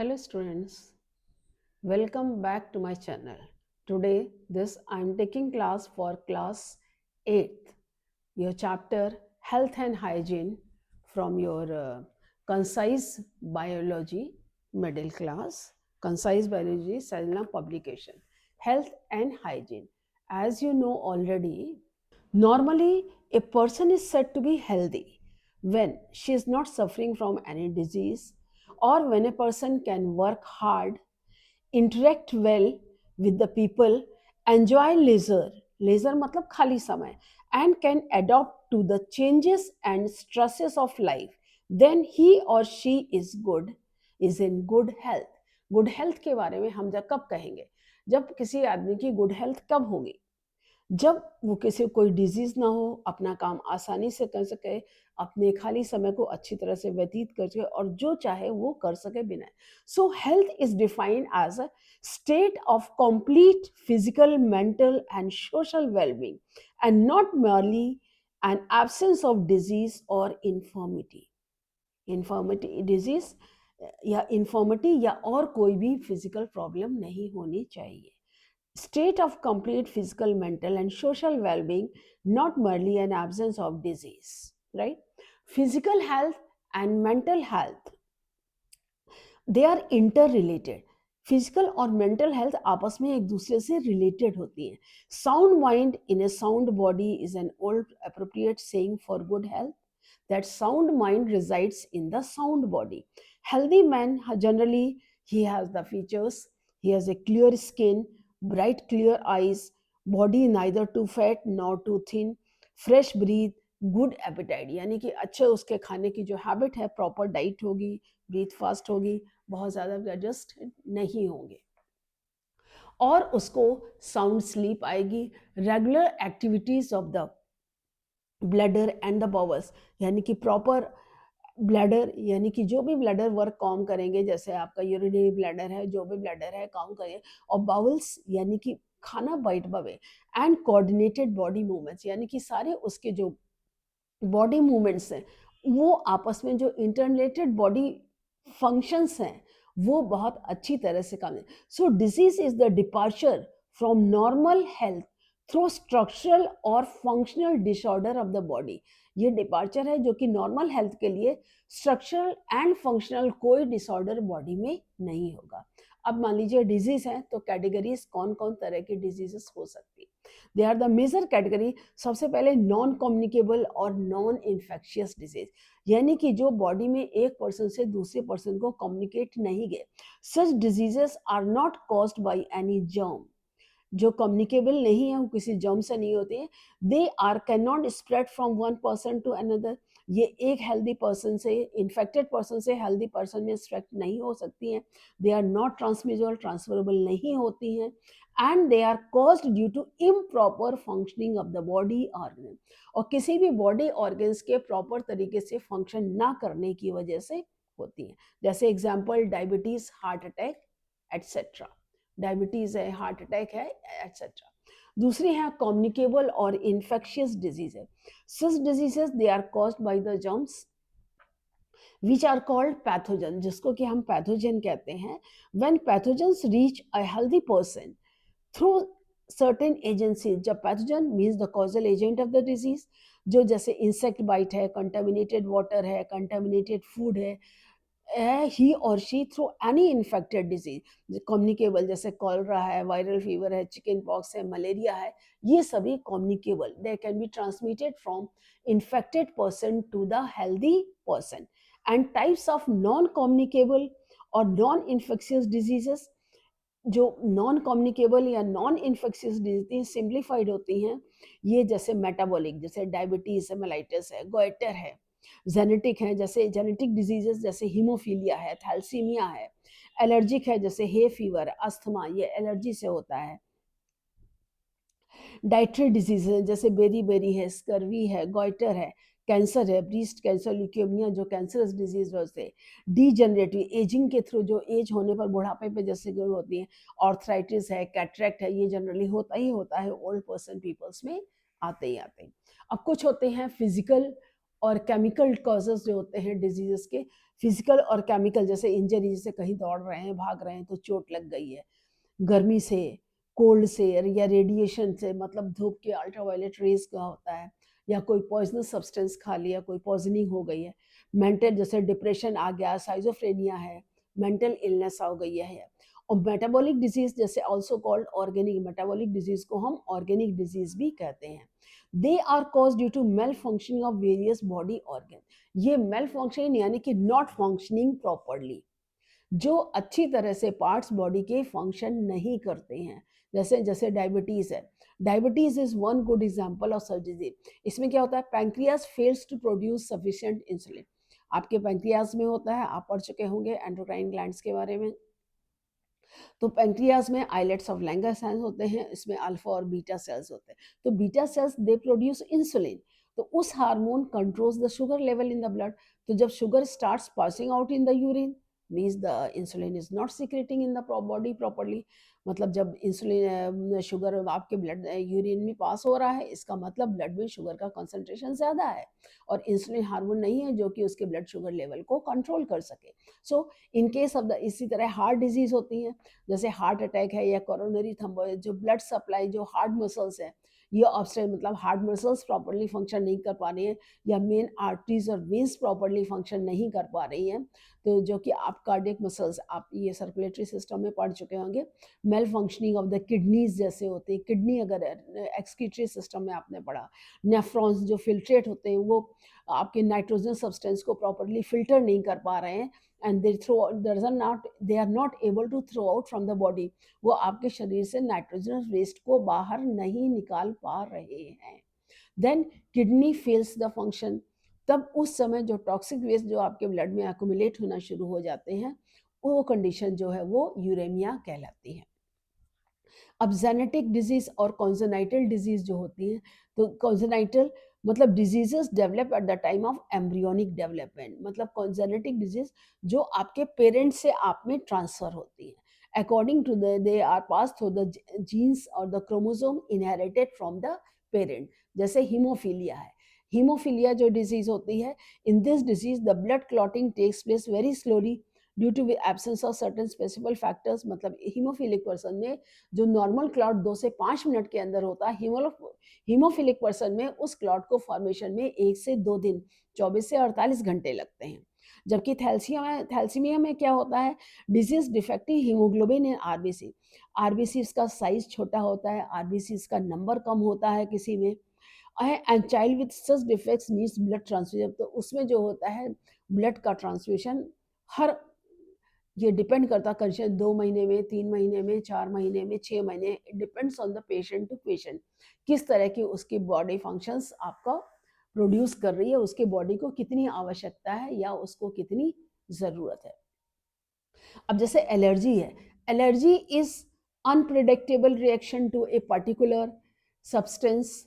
Hello students, welcome back to my channel. Today I am taking class for class 8th, your chapter Health and Hygiene from your Concise Biology middle class, Concise Biology Selena publication, Health and Hygiene. As you know already, normally a person is said to be healthy when she is not suffering from any disease or when a person can work hard, interact well with the people, enjoy leisure मतलब खाली समय, and can adapt to the changes and stresses of life, then he or she is in good health. Good health के बारे में हम जब कब कहेंगे, जब किसी आदमी की गुड हेल्थ कब होगी, जब वो किसी कोई डिजीज ना हो, अपना काम आसानी से कर सके, अपने खाली समय को अच्छी तरह से व्यतीत कर सके और जो चाहे वो कर सके बिना। So health is defined as a state of complete physical, mental and social wellbeing and not merely an absence of disease or infirmity disease या infirmity या और कोई भी फिजिकल प्रॉब्लम नहीं होनी चाहिए। State of complete physical, mental, and social well being, not merely an absence of disease, right? Physical health and mental health, they are interrelated. Physical और mental health आपस में एक दूसरे से रिलेटेड होती हैं. Sound mind in A sound body is an old appropriate saying for good health. That sound mind resides in the sound body. Healthy man generally he has the features. He has a clear skin, bright clear eyes, body neither too fat nor too thin, fresh breath, good appetite यानी कि अच्छे उसके खाने की जो habit है, proper diet होगी, breath fast होगी, बहुत ज़्यादा एडजस्ट नहीं होंगे और उसको साउंड स्लीप आएगी. Regular activities of the bladder and the bowels यानी कि प्रॉपर ब्लैडर यानी कि जो भी ब्लैडर वर्क काम करेंगे, जैसे आपका यूरिनरी ब्लैडर है, जो भी ब्लैडर है काम करेंगे, और बाउल्स यानी कि खाना बाइट बवे, एंड कोऑर्डिनेटेड बॉडी मूवमेंट्स यानी कि सारे उसके जो बॉडी मूवमेंट्स हैं वो आपस में जो इंटरलेटेड बॉडी फंक्शंस हैं वो बहुत अच्छी तरह से काम है. So disease is the departure from normal health through structural और functional disorder of the body. ये डिपार्चर है जो कि नॉर्मल हेल्थ के लिए स्ट्रक्चरल एंड फंक्शनल कोई डिसऑर्डर बॉडी में नहीं होगा. अब मान लीजिए डिजीज है तो कैटेगरीज कौन कौन तरह की डिजीजेस हो सकती है. They are the major category. सबसे पहले नॉन कम्युनिकेबल और नॉन इन्फेक्शियस डिजीज यानी कि जो बॉडी में एक पर्सन से दूसरे पर्सन को कम्युनिकेट नहीं गए. Such diseases are not caused by any germ. जो कम्युनिकेबल नहीं है वो किसी जर्म से नहीं होते हैं. They are can not spread from one person to another. ये एक हेल्दी पर्सन से इन्फेक्टेड पर्सन से हेल्दी पर्सन में स्प्रेड नहीं हो सकती हैं. They are not transmissible, transferable नहीं होती हैं. And they are caused due to improper functioning of the body organ. और किसी भी बॉडी ऑर्गन्स के प्रॉपर तरीके से फंक्शन ना करने की वजह से होती हैं. जैसे example diabetes, heart attack etcetera. Diabetes है, हार्ट अटैक है एटसेट्रा. दूसरी है कम्युनिकेबल और इन्फेक्शियस डिजीज है. Such diseases they are caused by the germs which are called pathogen, जिसको कि हम पैथोजन कहते हैं. When pathogens reach a healthy person through certain agency. जब pathogen means the causal agent of the disease, जो जैसे insect bite है, contaminated water है, कंटामिनेटेड फूड है, ही और she through any infected disease. Communicable जैसे कॉलरा है, वायरल फीवर है, चिकन पॉक्स है, मलेरिया है, ये सभी communicable. They can be transmitted from infected person to the healthy person. And types of non communicable और नॉन इन्फेक्शियस डिजीजेस. जो non communicable या नॉन इन्फेक्शियस डिजीज सिंप्लीफाइड होती हैं, ये जैसे मेटाबॉलिक, जैसे डायबिटीज है, मेलाइटिस है, गोइटर है. जेनेटिक है, जैसे जेनेटिक डिजीजेस जैसे हीमोफीलिया है, थैलेसीमिया है. एलर्जिक है, जैसे हे फीवर, अस्थमा, ये एलर्जी से होता है. डाइटरी डिजीज है, जैसे बेरी है, स्कर्वी है, गोइटर है, कैंसर है, ब्रीस्ट कैंसर, ल्यूकेमिया जो कैंसरस डिजीज होते. डीजनरेटिव एजिंग के थ्रू, जो एज होने पर बुढ़ापे पे जैसे जो होती है, ऑर्थराइटिस है, कैटरेक्ट है, ये जनरली होता ही होता है ओल्ड पर्सन पीपल्स में आते ही आते हैं. अब कुछ होते हैं फिजिकल और केमिकल कॉजेज जो होते हैं डिजीजेस के, फिजिकल और केमिकल, जैसे इंजरी, जैसे कहीं दौड़ रहे हैं, भाग रहे हैं तो चोट लग गई है, गर्मी से, कोल्ड से या रेडिएशन से, मतलब धूप के अल्ट्रावायलेट रेज का होता है, या कोई पॉइजनस सब्सटेंस खा लिया, कोई पॉइजनिंग हो गई है, मेंटल जैसे डिप्रेशन आ गया, साइजोफ्रेनिया है, मेंटल इलनेस हो गई है। और मेटाबॉलिक डिजीज जैसे also called organic, metabolic disease को हम ऑर्गेनिक डिजीज भी कहते हैं। They are cause due to malfunctioning of various body organ. ये मेल फंक्शनिंग यानी कि नॉट फंक्शनिंग प्रॉपरली, जो अच्छी तरह से पार्ट्स बॉडी के फंक्शन नहीं करते हैं। जैसे जैसे डायबिटीज है, diabetes is one good example of such disease. इसमें क्या होता है, pancreas fails to produce sufficient insulin. आपके पैंक्रियास में होता है, आप पढ़ चुके होंगे एंडोक्राइन ग्लैंड्स के बारे में। तो पैंक्रियाज में आइलेट्स ऑफ लैंगरहैंस होते हैं, इसमें अल्फा और बीटा सेल्स होते हैं। तो beta cells they produce insulin, तो उस hormone controls the sugar level in the blood. तो जब sugar starts passing out in the urine, means the insulin is not secreting in the body properly. मतलब जब insulin sugar आपके blood urine में पास हो रहा है, इसका मतलब ब्लड में शुगर का कंसंट्रेशन ज़्यादा है, और इंसुलिन हार्मोन नहीं है जो कि उसके ब्लड शुगर लेवल को कंट्रोल कर सके। सो इन केस ऑफ द, इसी तरह हार्ट डिजीज होती हैं, जैसे हार्ट अटैक है या कोरोनरी थ्रोम्बोसिस, जो ब्लड सप्लाई, जो हार्ट मसल्स है, ये ऑब्स्ट्रक्ट, मतलब हार्ट मसल्स प्रॉपर्ली फंक्शन नहीं कर पा रही हैं, या मेन आर्टरीज और वेन्स प्रॉपर्ली फंक्शन नहीं कर पा रही हैं, तो जो कि आप कार्डियक मसल्स, आप ये सर्कुलेटरी सिस्टम में पढ़ चुके होंगे। Malfunctioning of the kidneys जैसे होती है, किडनी अगर एक्सक्रीटरी सिस्टम में आपने पढ़ा, नेफ्रॉन्स जो फिल्ट्रेट होते हैं, वो आपके नाइट्रोजन सब्सटेंस को प्रॉपर्ली फिल्टर नहीं कर पा रहे हैं, and they are not able to throw out from the body. वो आपके शरीर से नाइट्रोजन वेस्ट को बाहर नहीं निकाल पा रहे हैं। Then kidney fails the function. तब उस समय जो टॉक्सिक वेस्ट जो आपके ब्लड में एक्युमुलेट होना शुरू हो जाते हैं, वो कंडीशन जो है वो यूरेमिया कहलाती है। अब जेनेटिक डिजीज और कॉन्जेनाइटल डिजीज जो होती हैं, तो कॉन्जेनाइटल मतलब diseases develop at the time of embryonic development, मतलब कॉन्जेनेटिक डिजीज जो आपके पेरेंट्स से आप में ट्रांसफर होती हैं, according to they are pass through the genes और the chromosome inherited from the parent. जैसे हीमोफीलिया है, हीमोफीलिया जो डिजीज होती है, in this disease the blood clotting takes place very slowly due to absence of certain specific factors. मतलब haemophilic person में जो normal clot 2 से 5 मिनट के अंदर होता है, हीमोफिलिक पर्सन में उस क्लॉट को फॉर्मेशन में 1 से 2 दिन, 24 से 48 घंटे लगते हैं। जबकि थैलेसीमिया में क्या होता है, disease defective haemoglobin in RBC, RBC का साइज छोटा होता है, आरबीसी का नंबर कम होता है किसी में, and child with such defects needs blood transfusion. तो उसमें जो होता है ब्लड का ट्रांसफ्यूजन हर, ये डिपेंड करता है कंडीशन, 2 महीने में, 3 महीने में, 4 महीने में, 6 महीने, it depends on the patient to patient, किस तरह की उसकी बॉडी फंक्शंस आपका प्रोड्यूस कर रही है, उसके बॉडी को कितनी आवश्यकता है या उसको कितनी ज़रूरत है। अब जैसे एलर्जी है, allergy is unpredictable reaction to a particular substance.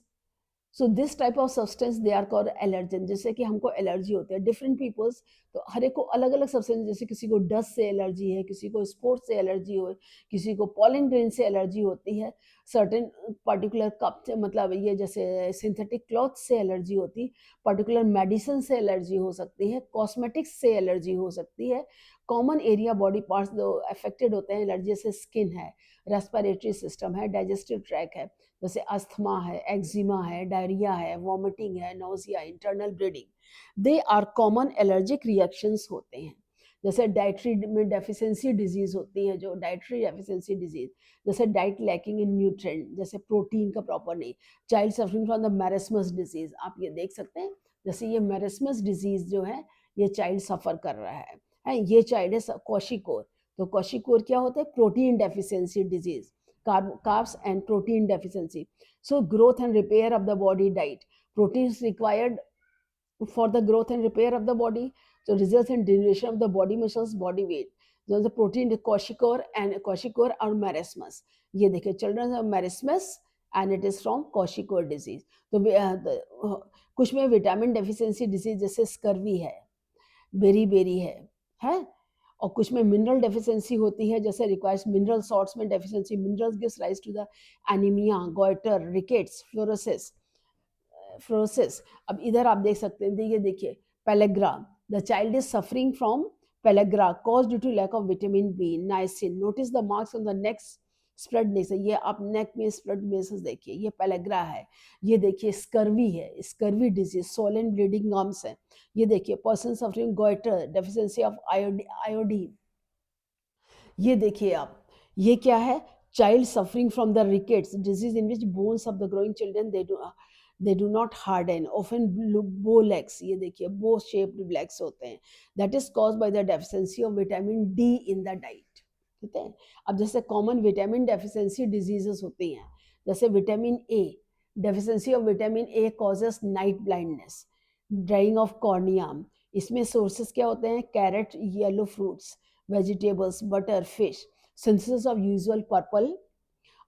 So this type of substance they are called allergen. जैसे कि हमको एलर्जी होती है डिफरेंट पीपल्स, तो हर एक को अलग अलग सब्सटेंस, जैसे किसी को डस्ट से एलर्जी है, किसी को स्पोर्ट्स से एलर्जी हो, किसी को पॉलन ग्रेन से एलर्जी होती है, सर्टेन पर्टिकुलर कप से, मतलब ये जैसे सिंथेटिक क्लॉथ से एलर्जी होती, पर्टिकुलर मेडिसिन से एलर्जी हो सकती है, कॉस्मेटिक्स से एलर्जी हो सकती है। कॉमन एरिया बॉडी पार्ट्स जो अफेक्टेड होते हैं एलर्जी से, स्किन है, रेस्पिरेटरी सिस्टम है, डाइजेस्टिव ट्रैक है, जैसे अस्थमा है, एक्जिमा है, डायरिया है, वॉमिटिंग है, nausea, internal bleeding, they are common allergic reactions होते हैं। जैसे डाइटरी में डेफिशिएंसी डिजीज होती है, जो डाइटरी डेफिशिएंसी डिजीज, जैसे डाइट लैकिंग इन न्यूट्रिएंट, जैसे प्रोटीन का प्रॉपर नहीं, child suffering from the marasmus disease, आप ये देख सकते हैं, जैसे ये मैरस्मस डिजीज जो है, ये चाइल्ड सफ़र कर रहा है, ये चाइल्ड है क्वशिकोर। तो क्वशिकोर क्या होता है, protein deficiency disease, carbs and protein deficiency. So growth and repair of the body diet. Proteins required for the growth and repair of the body. So results in diminution of the body muscles, body weight. So the protein Kwashiorkor or marasmus. ये देखिए, children have marasmus and it is from Kwashiorkor disease. तो कुछ में vitamin deficiency disease जैसे scurvy है, बेरी है, और कुछ में मिनरल डेफिशिएंसी होती है, जैसे रिक्वायर्स मिनरल सॉल्ट्स में deficiency, minerals gives rise to the anaemia, goitre, rickets, fluorosis, fluorosis. अब इधर आप देख सकते हैं, ये देखिए pellagra, the child is suffering from pellagra cause due to lack of vitamin B niacin. Notice the marks on the neck spread नेसेस, ये आप नेक में स्प्रेड नेसेस देखिए, ये पेलेग्रा है। ये देखिए स्कर्वी है, scurvy disease, Solan bleeding gums है। ये देखिए person suffering goitre, deficiency of iodine. ये देखिए आप, ये क्या है, child suffering from the rickets disease in which bones of the growing children they do not harden, often बो लेग्स। ये देखिए बो शेप्ड लेग्स होते हैं, that is caused by the deficiency of vitamin D in the diet. ठीक है। अब जैसे कॉमन विटामिन डेफिशिएंसी डिजीजेस होती हैं, जैसे vitamin A, deficiency of vitamin A causes night blindness, drying of cornea. इसमें सोर्सेस क्या होते हैं, carrot, yellow fruits, vegetables, butter, fish, synthesis of usual purple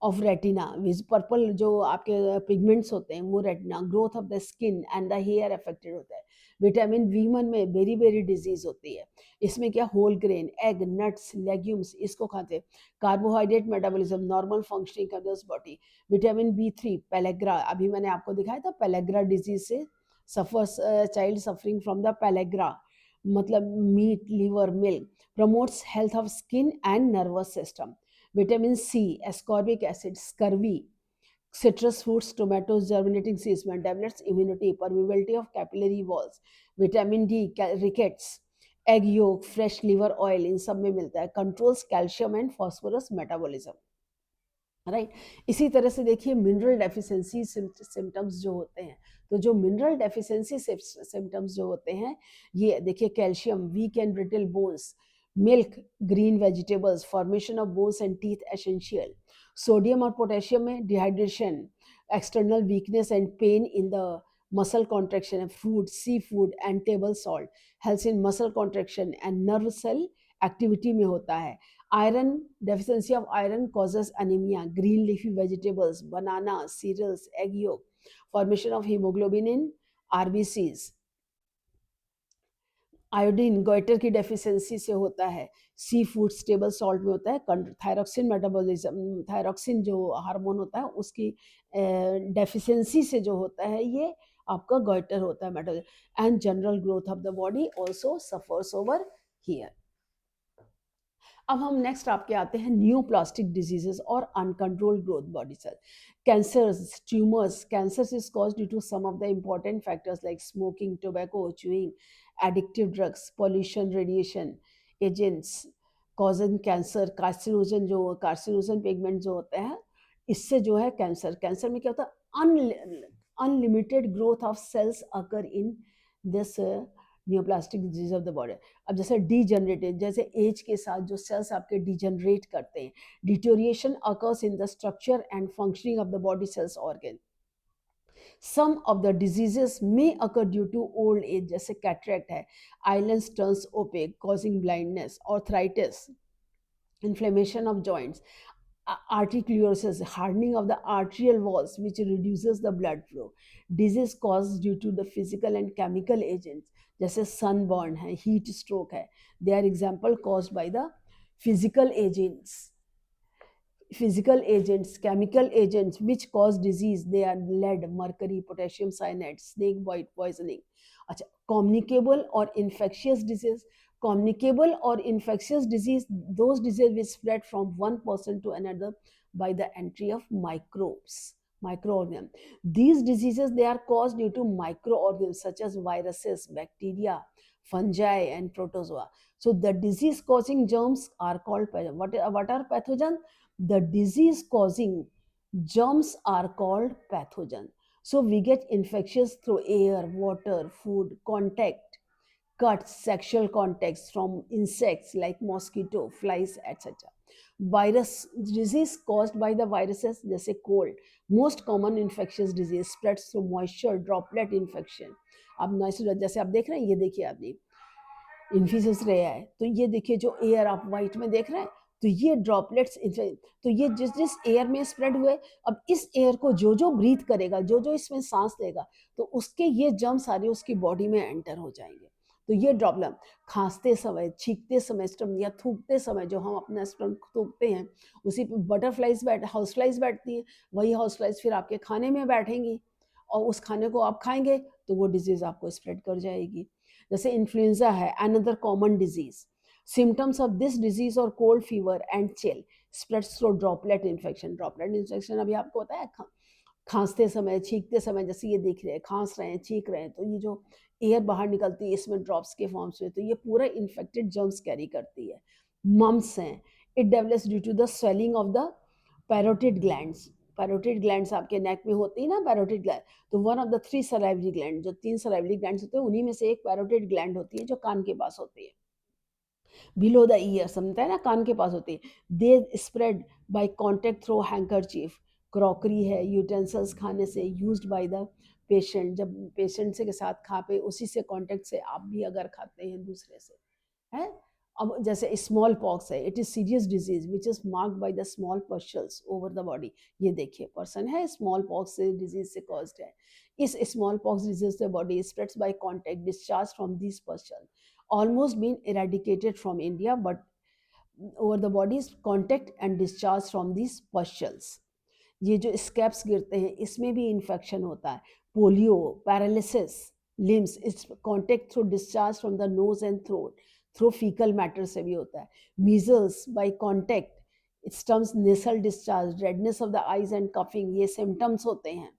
of retina, purple जो आपके पिगमेंट्स होते हैं वो retina, growth of the skin and the hair affected होता है। विटामिन बी1 में बेरी बेरी डिजीज होती है, इसमें क्या, whole grain, egg, nuts, legumes, इसको खाते हैं। Carbohydrate metabolism, normal functioning of this body. Vitamin बी3 पेलेग्रा, अभी मैंने आपको दिखाया था, पेलेग्रा डिजीज से suffers child suffering from the pellagra, मतलब meat, liver, milk, promotes health of skin and nervous system. Vitamin C, ascorbic acid, scurvy, citrus fruits, tomatoes, germinating seeds में develops immunity, permeability of capillary walls. Vitamin D, rickets, egg yolk, fresh liver oil, इन सब में मिलता है, controls calcium and phosphorus metabolism. Right. इसी तरह से देखिए मिनरल डेफिशिएंसी सिम्टम्स जो होते हैं, तो जो मिनरल डेफिशिएंसी सिम्टम्स जो होते हैं, ये देखिए calcium, weak and brittle bones, milk, green vegetables, formation of bones and teeth essential. Sodium और पोटेशियम में dehydration, external weakness and pain in the muscle contraction, food, sea food and table salt helps in muscle contraction and nerve cell activity में होता है। Iron, deficiency of iron causes anemia. Green leafy vegetables, banana, cereals, egg yolk. Formation of hemoglobin in RBCs. Iodine goitre की deficiency से होता है, sea food stable salt में होता है, थायरोक्सिन मेटाबॉलिज्म, थायरोक्सिन जो हार्मोन होता है उसकी डेफिशिएंसी से जो होता है ये आपका गोइटर होता है metabolism. And general growth of the body also suffers over here. अब हम नेक्स्ट आपके आते हैं न्यूप्लास्टिक डिजीजेस और uncontrolled growth body cell. Cancers, tumours, cancers is cause due to some of the important factors like smoking, tobacco, chewing, addictive drugs, pollution, radiation agents causing cancer. Carcinogen pigment जो होते हैं, इससे जो है cancer, cancer में क्या होता है, unlimited growth of cells occur in this neoplastic disease of the body. अब जैसे डीजनरेटेड, जैसे एज के साथ जो सेल्स आपके डीजनरेट करते हैं, deterioration occurs in the structure and functioning of the body cells organ. Some of the diseases में occur due to old age, जैसे कैटरेक्ट है, eye lens turns opaque causing blindness, arthritis, inflammation of joints, arteriolysis, hardening of the arterial walls which reduces the blood flow, disease caused due to the physical and chemical agents जैसे sunburn है, heat stroke है, they are example caused by the physical agents, chemical agents which cause disease, they are lead, mercury, potassium cyanide, snake bite poisoning. अच्छा, communicable or infectious disease, those diseases which spread from one person to another by the entry of microorganisms. These diseases, they are caused due to microorganisms such as viruses, bacteria, fungi and protozoa. So the disease causing germs are called what are pathogens? The disease causing germs are called pathogen. So we get infections through air, water, food, contact, cuts, sexual contacts from insects like mosquito, flies, etc. Virus disease caused by the viruses, जैसे cold. Most common infectious disease spreads through moisture, droplet infection. अब जैसे आप देख रहे हैं, ये देखिए आपने इन्फिशस रहा है, तो ये देखिए जो एयर आप वाइट में देख रहे हैं, तो ये ड्रॉपलेट्स, तो ये जिस जिस एयर में स्प्रेड हुए, अब इस एयर को जो जो ब्रीथ करेगा, जो जो इसमें सांस लेगा, तो उसके ये जर्म सारे उसकी बॉडी में एंटर हो जाएंगे। तो ये ड्रॉपलेट खांसते समय, छींकते समय, स्टम या थूकते समय, जो हम अपना स्टम थूकते हैं, उसी पर बटरफ्लाइज हाउस फ्लाइज बैठती हैं, वही हाउस फ्लाइज फिर आपके खाने में बैठेंगी और उस खाने को आप खाएंगे तो वो डिजीज़ आपको स्प्रेड कर जाएगी। जैसे इन्फ्लुएंजा है another common disease. Symptoms of this disease और cold fever and chill spreads through droplet infection. Droplet infection अभी आपको पता है, खांसते समय, छींकते समय, जैसे ये देख रहे हैं, खांस रहे हैं, छींक रहे हैं, तो ये जो एयर बाहर निकलती है इसमें ड्रॉप्स के फॉर्म्स में, तो ये पूरा इन्फेक्टेड जर्म्स कैरी करती है। मम्स हैं, it develops due to the swelling of the parotid glands. Parotid glands आपके नेक में होती है ना, पैरोटिड ग्लैंड, तो one of the 3 salivary gland, जो 3 सलाइवरी ग्लैंड्स होते हैं उन्हीं में से एक पैरोटिड ग्लैंड होती है जो कान के पास होती है, बिलो द ईयर, समझता है ना, कान के पास होती है। They spread by contact through handkerchief. Crockery है, यूटेंसिल्स खाने से यूज्ड बाय द पेशेंट, जब पेशेंट से के साथ खा पे उसी से कांटेक्ट से आप भी अगर खाते हैं दूसरे से, है। अब जैसे स्मॉल पॉक्स है, it is serious disease which is marked by the small pustules over the body. ये देखिए पर्सन है स्मॉल पॉक्स से डिजीज से कॉज्ड है। इस स्मॉल पॉक्स डिजीज से body spreads by contact discharge from this pustule almost been eradicated from India, but over the body's contact and discharge from these pustules। ये जो scabs गिरते हैं इसमें भी इन्फेक्शन होता है। Polio, paralysis, limbs, its contact through discharge from the nose and throat, through faecal matter से भी होता है। Measles by contact, sputum nasal discharge, redness of the eyes and coughing, ये सिम्टम्स होते हैं।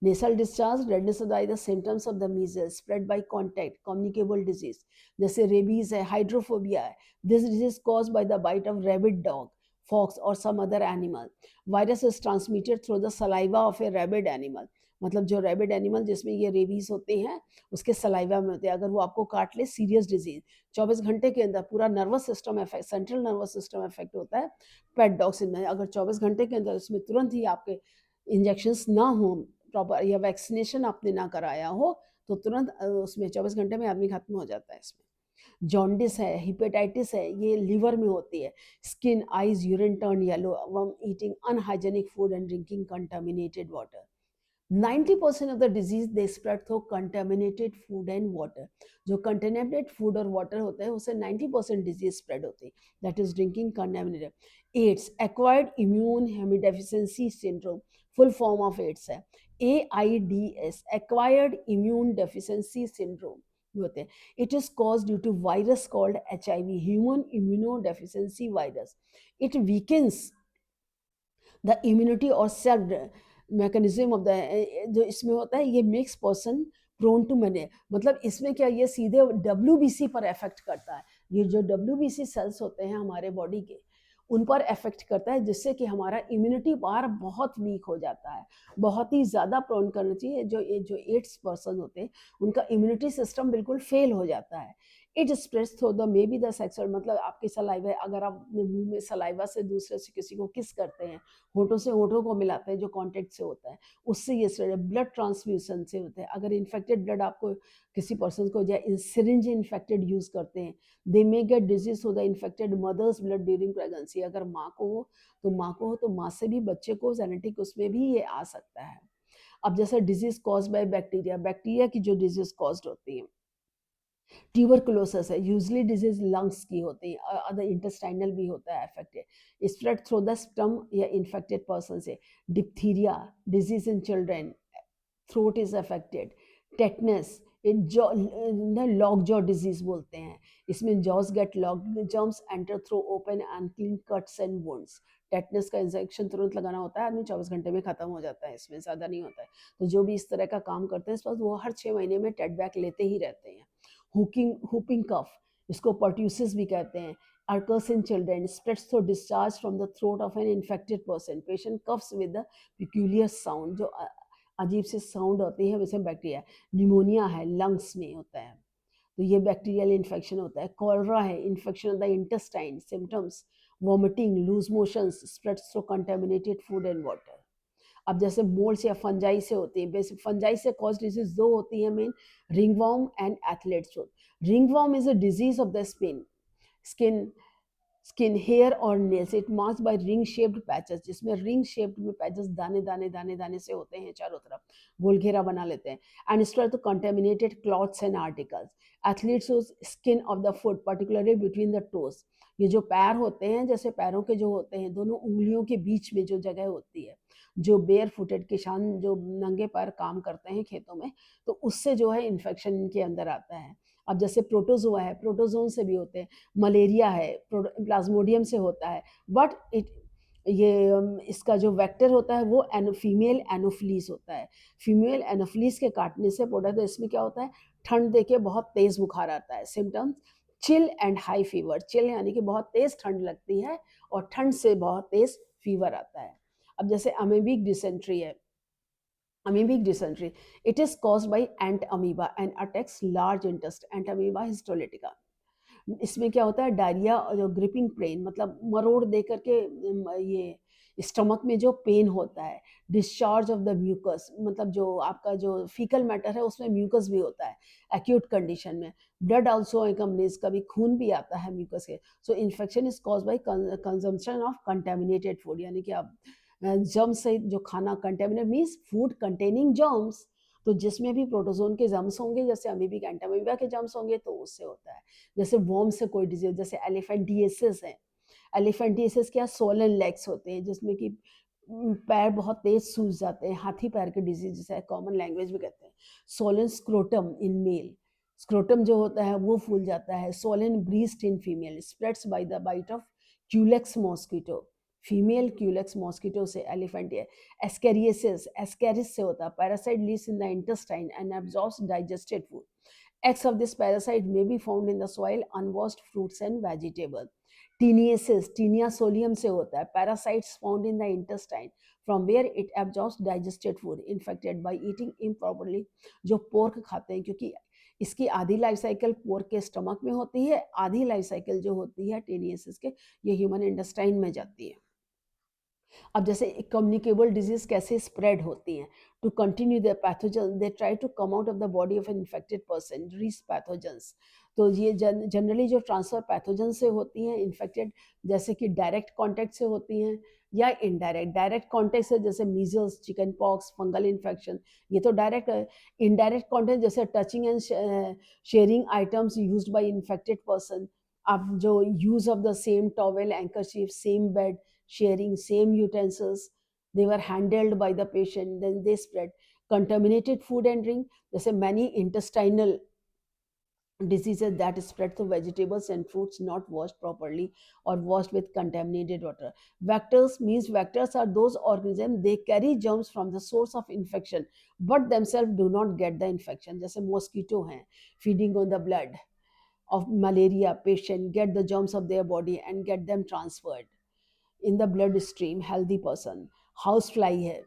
Nasal discharge, redness of the eye, the symptoms of the measles, spread by contact, communicable disease. जैसे rabies है, hydrophobia है, this disease caused by the bite of rabid dog, fox or some other animal. Virus is transmitted through the saliva of a rabid animal। मतलब जो rapid animal जिसमें ये rabies होते हैं उसके सलाइवा में होते हैं, अगर वो आपको काट ले, सीरियस डिजीज। 24 घंटे के अंदर पूरा nervous system effect, central nervous system effect होता है पेट डॉग्स में। अगर 24 घंटे के अंदर उसमें तुरंत ही आपके इंजेक्शंस ना हो प्रॉपर, या वैक्सीनेशन आपने ना कराया हो, तो तुरंत उसमें 24 घंटे में आदमी खत्म हो जाता है इसमें। जॉन्डिस है, हिपेटाइटिस है, ये लीवर में होती है। Skin, eyes, urine turn yellow when eating unhygienic food and drinking contaminated water. 90% of the disease they spread through contaminated food and water. जो कंटेमिनेटेड फूड और वाटर होते हैं उससे 90% डिजीज स्प्रेड होती है, that is drinking contaminated. AIDS, acquired immune deficiency syndrome, full form of AIDS है AIDS, acquired immune deficiency syndrome होते हैं। It is cause due to virus called HIV, human immunodeficiency virus. It weakens the immunity और self mechanism of the, जो इसमें होता है ये makes person prone to मैने, मतलब इसमें क्या, ये सीधे WBC पर इफेक्ट करता है। ये जो WBC सेल्स होते हैं हमारे बॉडी के, उन पर इफेक्ट करता है, जिससे कि हमारा इम्यूनिटी पावर बहुत वीक हो जाता है। बहुत ही ज़्यादा प्रोन करना चाहिए। जो एड्स पर्सन होते हैं उनका इम्यूनिटी सिस्टम बिल्कुल फेल हो जाता है। It spreads through the may be the sexual, मतलब आपकी सलाइवा, अगर आप अपने मुंह में सलाइवा से दूसरे से किसी को किस करते हैं, होठों से होठों को मिलाते हैं, जो कांटेक्ट से होता है, उससे ये स्प्रेड। ब्लड ट्रांसफ्यूजन से होते हैं, अगर इन्फेक्टेड ब्लड आपको किसी पर्सन को, या सिरिंज इन्फेक्टेड यूज करते हैं, दे मे गेट डिजीज हो the infected mother's blood during pregnancy. अगर माँ को हो तो माँ को हो, तो माँ से भी बच्चे को जेनेटिक उसमें भी ये आ सकता है। अब जैसे disease cause by bacteria, bacteria की जो डिजीज कॉज्ड होती है, ट्यूबरकुलोसिस है, यूजली डिजीज लंग्स की होती है, अदर इंटेस्टाइनल भी होता है affected, spread through the sputum या इन्फेक्टेड पर्सन से। Diphtheria, disease in children, throat is affected. Tetanus, jaw, lock jaw disease बोलते हैं, इसमें jaws get lock, germs enter through open unclean cuts and wounds. Tetanus का injection तुरंत लगाना होता है, आदमी 24 घंटे में खत्म हो जाता है, इसमें ज़्यादा नहीं होता है। तो जो भी इस तरह का काम करते हैं इस पर, वो हर 6 महीने में टेट बैक लेते ही रहते हैं। हुपिंग कफ, इसको पर्ट्यूसिस भी कहते हैं, occurs in children, spreads through discharge from the throat of an infected person। Patient coughs with a peculiar sound, जो अजीब से साउंड होती है, वैसे बैक्टीरिया। निमोनिया है, लंग्स में होता है, तो ये बैक्टीरियल इन्फेक्शन होता है। कॉलरा है, infection of the intestine, symptoms vomiting, loose motions, spreads through contaminated food and water. अब जैसे मोल्ड्स या फंजाई से होती है, बेसिक फंजाई से कॉज डिजीज दो होती है main, ringworm and athletes. Ringworm is a disease of the skin skin, hair और nails. It marks by ring shaped patches, जिसमें रिंग शेप्ड में पैचेस दाने दाने दाने दाने से होते हैं, चारों तरफ गोल घेरा बना लेते हैं। And spread to contaminated clothes and articles. Athlete's skin of the foot, particularly between the toes. ये जो पैर होते हैं, जैसे पैरों के जो होते हैं, दोनों उंगलियों के बीच में जो जगह होती है, जो बेयर फुटेड किसान जो नंगे पैर काम करते हैं खेतों में, तो उससे जो है इन्फेक्शन इनके अंदर आता है। अब जैसे प्रोटोजोआ है, प्रोटोजोन से भी होते हैं, मलेरिया है, प्लाज्मोडियम से होता है, बट इसका जो वेक्टर होता है वो फीमेल एनोफिलीज होता है। फीमेल एनोफिलीज के काटने से प्रोडक्ट, तो इसमें क्या होता है, ठंड देके बहुत तेज बुखार आता है। Symptoms chill and high fever. Chill यानी कि बहुत तेज ठंड लगती है और ठंड से बहुत तेज फीवर आता है। अब जैसे अमेबिक डिसेंट्री है, amoebic dysentery, it is caused by ant amoeba and attacks large intestine, ant amoeba histolytica। इसमें क्या होता है, डायरिया और जो ग्रिपिंग पेन, मतलब मरोड़ दे करके ये स्टमक में जो पेन होता है, डिस्चार्ज ऑफ द म्यूकस, मतलब जो आपका जो फीकल मैटर है उसमें म्यूकस भी होता है एक्यूट कंडीशन में। ब्लड आल्सो एकम्पनीज, कभी खून भी आता है म्यूकस के। So infection is cause by consumption of contaminated food, यानी कि आप जर्म्स से जो खाना, contaminate means food containing germs, तो जिसमें भी प्रोटोजोन के जर्म्स होंगे, जैसे अमीबिक एंटामीबिया के जर्म्स होंगे, तो उससे होता है। जैसे वॉर्म से कोई डिजीज, जैसे एलिफेंटिएसिस है। एलिफेंटिएसिस क्या, सोलन लेग्स होते हैं जिसमें कि पैर बहुत तेज सूज जाते हैं, हाथी पैर के डिजीज जिसे कॉमन लैंग्वेज में कहते हैं। Swollen scrotum in male, scrotum जो होता है वो फूल जाता है। Swollen breast in female, spreads by the bite of culex mosquito, female culex mosquito से एलिफेंटिया। एस्केरियसिस, एस्केरिस से होता है, parasite lives in the intestine and absorbs digested food. Eggs of this parasite may be found in the soil, unwashed fruits and vegetables. Teniasis, tinea solium से होता है, parasites found in the intestine from where it absorbs digested food, infected by eating improperly। जो pork खाते हैं, क्योंकि इसकी आधी life cycle pork के स्टमक में होती है, आधी लाइफ साइकिल जो होती है टेनियसिस के, ये ह्यूमन इंटेस्टाइन में जाती है। अब जैसे कम्युनिकेबल डिजीज कैसे स्प्रेड होती हैं, to continue the pathogen they try to come out of the body of an infected person, release pathogens. तो ये जनरली जो ट्रांसफर पैथोजन से होती हैं इन्फेक्टेड, जैसे कि डायरेक्ट कांटेक्ट से होती हैं या इनडायरेक्ट। डायरेक्ट कांटेक्ट से जैसे measles, chicken pox, fungal infection, ये तो डायरेक्ट है। इनडायरेक्ट कांटेक्ट जैसे touching and sharing items used by infected person, आप जो use of the same towel, handkerchief, same bed, sharing same utensils, they were handled by the patient, then they spread contaminated food and drink, जैसे many intestinal diseases that spread through vegetables and fruits not washed properly or washed with contaminated water. Vectors means, vectors are those organisms, they carry germs from the source of infection but themselves do not get the infection, जैसे mosquito हैं, feeding on the blood of malaria patient, get the germs of their body and get them transferred in the bloodstream healthy person। housefly है,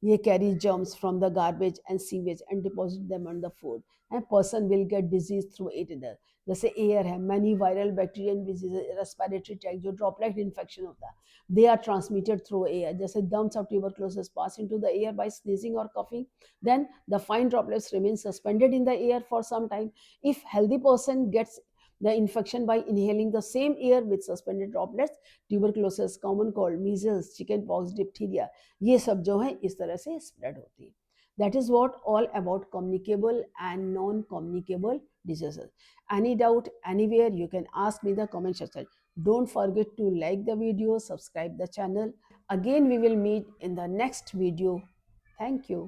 ये carry germs from the garbage and sewage and deposit them on the food, and person will get disease through it either। जैसे air है, many viral bacterial diseases, respiratory tract जो droplet infection होता है, they are transmitted through air, जैसे dumps of tuberculosis pass into the air by sneezing or coughing, then the fine droplets remain suspended in the air for some time। if healthy person gets the infection by inhaling the same air with suspended droplets, tuberculosis, common cold, measles, chicken pox, diphtheria, ये सब जो है इस तरह से spread होती है। That is what all about communicable and non communicable diseases. Any doubt anywhere you can ask me the comment section. Don't forget to like the video, subscribe the channel. Again, we will meet in the next video. Thank you.